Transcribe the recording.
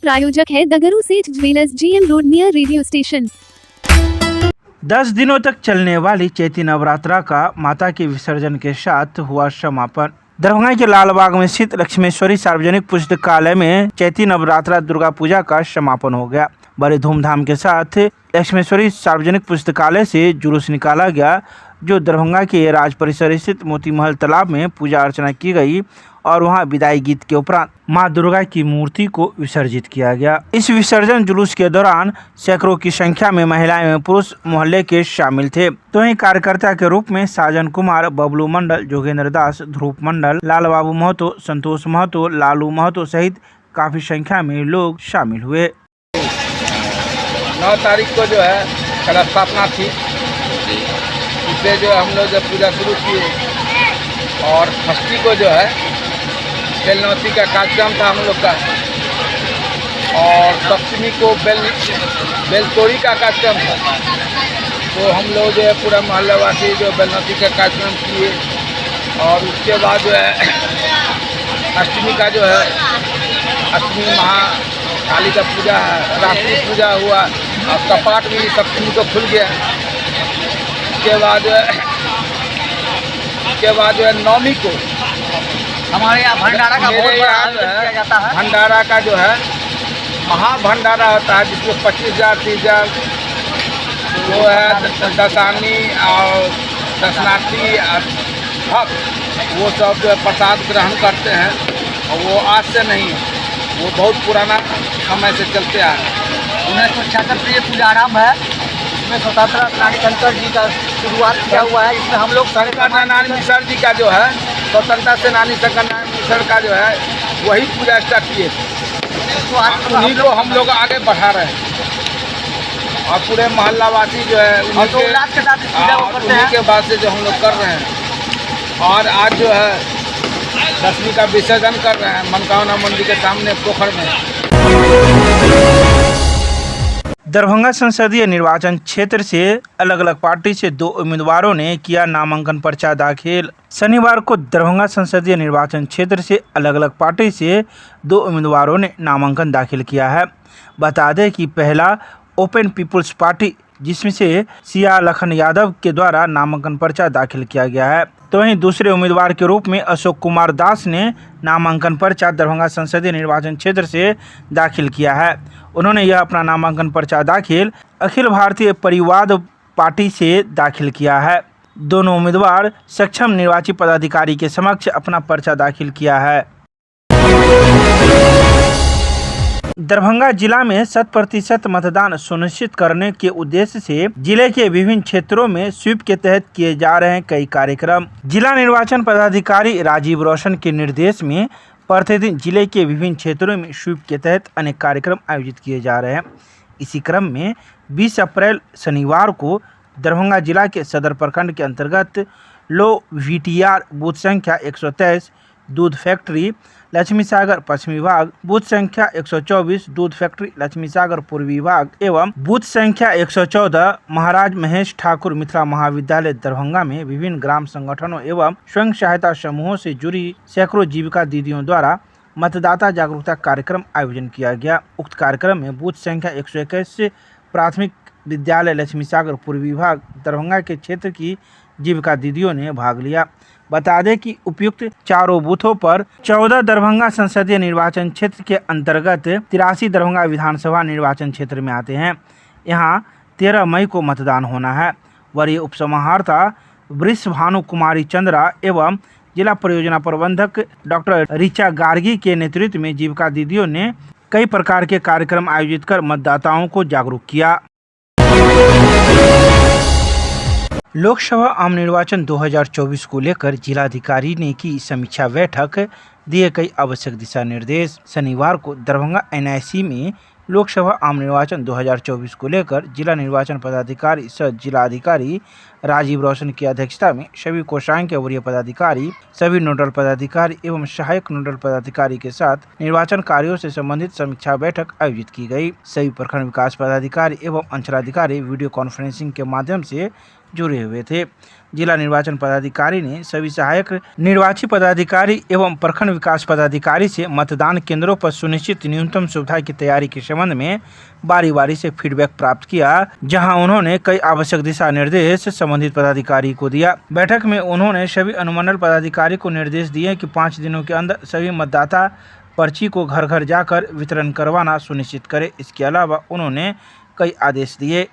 प्रायोजक है दगरू सेठ jewellers, GM road, near radio station. 10 दिनों तक चलने वाली चैती नवरात्रा का माता के विसर्जन के साथ हुआ समापन। दरभंगा के लालबाग में स्थित लक्ष्मेश्वरी सार्वजनिक पुस्तकालय में चैती नवरात्रा दुर्गा पूजा का समापन हो गया। बड़े धूमधाम के साथ लक्ष्मेश्वरी सार्वजनिक पुस्तकालय से जुलूस निकाला गया, जो दरभंगा के राज परिसर स्थित मोती महल तालाब में पूजा अर्चना की गई और वहां विदाई गीत के उपरांत मां दुर्गा की मूर्ति को विसर्जित किया गया। इस विसर्जन जुलूस के दौरान सैकड़ों की संख्या में महिलाएं एवं पुरुष मोहल्ले के शामिल थे। तो वहीं कार्यकर्ता के रूप में साजन कुमार, बबलू मंडल, जोगेंद्र दास, ध्रुव मंडल, लाल बाबू महतो, संतोष महतो, लालू महतो सहित काफी संख्या में लोग शामिल हुए। 9 तारीख को जो है कला स्थापना थी, इससे जो हम लोग जब पूजा शुरू किए और षष्ठी को जो है बेलनौती का कार्यक्रम था हम लोग का, और सप्तमी को बेलतोड़ी का कार्यक्रम था। तो हम लोग जो है पूरा मोहल्लावासी जो बेलनौती का कार्यक्रम किए, और उसके बाद जो है अष्टमी का जो है अष्टमी महाकाली का पूजा है, रात्रि पूजा हुआ और कपाट भी सप्तमी को खुल गया। उसके बाद जो है नवमी को हमारे यहाँ भंडारा का बहुत बड़ा आयोजन किया जाता है। भंडारा का जो है महाभंडारा होता है, जिसमें 25,000 30,000 जो है दशानी और दशनार्थी भक्त वो सब जो है प्रसाद ग्रहण करते हैं। और वो आज से नहीं है, वो बहुत पुराना समय से चलते आ रहे हैं। 1976 से ये पूजा आरम्भ है। इसमें स्वतंत्रता सेनानी शंकर जी का शुरुआत किया हुआ है। इसमें हम लोग शंकर नारायण मिश्र जी का जो है स्वतंत्रता सेनानी शंकर नारायण मिश्र का जो है वही पूजा स्टार्ट किए थे। तो आज उन्हीं को हम लोग आगे बढ़ा रहे हैं और पूरे मोहल्लावासी जो है उल्लास के साथ इस पूजा को करते उन्हीं हैं। के बाद से जो हम लोग कर रहे हैं। और आज जो है दशमी का विसर्जन कर रहे हैं मनकामना मंदिर के सामने पोखर में। दरभंगा संसदीय निर्वाचन क्षेत्र से अलग अलग पार्टी से 2 उम्मीदवारों ने किया नामांकन पर्चा दाखिल। शनिवार को दरभंगा संसदीय निर्वाचन क्षेत्र से अलग अलग पार्टी से 2 उम्मीदवारों ने नामांकन दाखिल किया है। बता दें कि पहला ओपन पीपुल्स पार्टी, जिसमें से सिया लखन यादव के द्वारा नामांकन पर्चा दाखिल किया गया है, तो वहीं दूसरे उम्मीदवार के रूप में अशोक कुमार दास ने नामांकन पर्चा दरभंगा संसदीय निर्वाचन क्षेत्र से दाखिल किया है। उन्होंने यह अपना नामांकन पर्चा दाखिल अखिल भारतीय परिवाद पार्टी से दाखिल किया है। दोनों उम्मीदवार सक्षम निर्वाची पदाधिकारी के समक्ष अपना पर्चा दाखिल किया है। दरभंगा जिला में 100% मतदान सुनिश्चित करने के उद्देश्य से जिले के विभिन्न क्षेत्रों में स्वीप के तहत किए जा रहे हैं कई कार्यक्रम। जिला निर्वाचन पदाधिकारी राजीव रोशन के निर्देश में प्रतिदिन जिले के विभिन्न क्षेत्रों में स्वीप के तहत अनेक कार्यक्रम आयोजित किए जा रहे हैं। इसी क्रम में 20 अप्रैल शनिवार को दरभंगा जिला के सदर प्रखंड के अंतर्गत लो VTR बूथ संख्या 123 दूध फैक्ट्री लक्ष्मी सागर पश्चिमी विभाग, बूथ संख्या 124 दूध फैक्ट्री लक्ष्मी सागर पूर्वी विभाग एवं बूथ संख्या 114 महाराज महेश ठाकुर मिथिला महाविद्यालय दरभंगा में विभिन्न ग्राम संगठनों एवं स्वयं सहायता समूहों से जुड़ी सैकड़ों जीविका दीदियों द्वारा मतदाता जागरूकता कार्यक्रम आयोजन किया गया। उक्त कार्यक्रम में बूथ संख्या 121 से प्राथमिक विद्यालय लक्ष्मी सागर पूर्वी विभाग दरभंगा के क्षेत्र की जीविका दीदियों ने भाग लिया। बता दें कि उपयुक्त चारों बूथों पर 14 दरभंगा संसदीय निर्वाचन क्षेत्र के अंतर्गत 83 दरभंगा विधानसभा निर्वाचन क्षेत्र में आते हैं। यहां 13 मई को मतदान होना है। वरीय उपसमाहर्ता वृष भानु कुमारी चंद्रा एवं जिला परियोजना प्रबंधक डॉक्टर ऋचा गार्गी के नेतृत्व में जीविका दीदियों ने कई प्रकार के कार्यक्रम आयोजित कर मतदाताओं को जागरूक किया। लोकसभा आम निर्वाचन 2024 को लेकर जिलाधिकारी ने की समीक्षा बैठक, दिए कई आवश्यक दिशा निर्देश। शनिवार को दरभंगा NIC में लोकसभा आम निर्वाचन 2024 को लेकर जिला निर्वाचन पदाधिकारी सह जिलाधिकारी राजीव रोशन की अध्यक्षता में सभी कोषांग के वरीय पदाधिकारी, सभी नोडल पदाधिकारी एवं सहायक नोडल पदाधिकारी के साथ निर्वाचन कार्यों से संबंधित समीक्षा बैठक आयोजित की गई। सभी प्रखंड विकास पदाधिकारी एवं अंचलाधिकारी वीडियो कॉन्फ्रेंसिंग के माध्यम से जुड़े हुए थे। जिला निर्वाचन पदाधिकारी ने सभी सहायक निर्वाची पदाधिकारी एवं प्रखंड विकास पदाधिकारी से मतदान केंद्रों पर सुनिश्चित न्यूनतम सुविधा की तैयारी के संबंध में बारी बारी से फीडबैक प्राप्त किया, जहां उन्होंने कई आवश्यक दिशा निर्देश संबंधित पदाधिकारी को दिया। बैठक में उन्होंने सभी अनुमंडल पदाधिकारी को निर्देश दिए कि 5 दिनों के अंदर सभी मतदाता पर्ची को घर घर जाकर वितरण करवाना सुनिश्चित करें। इसके अलावा उन्होंने कई आदेश दिए।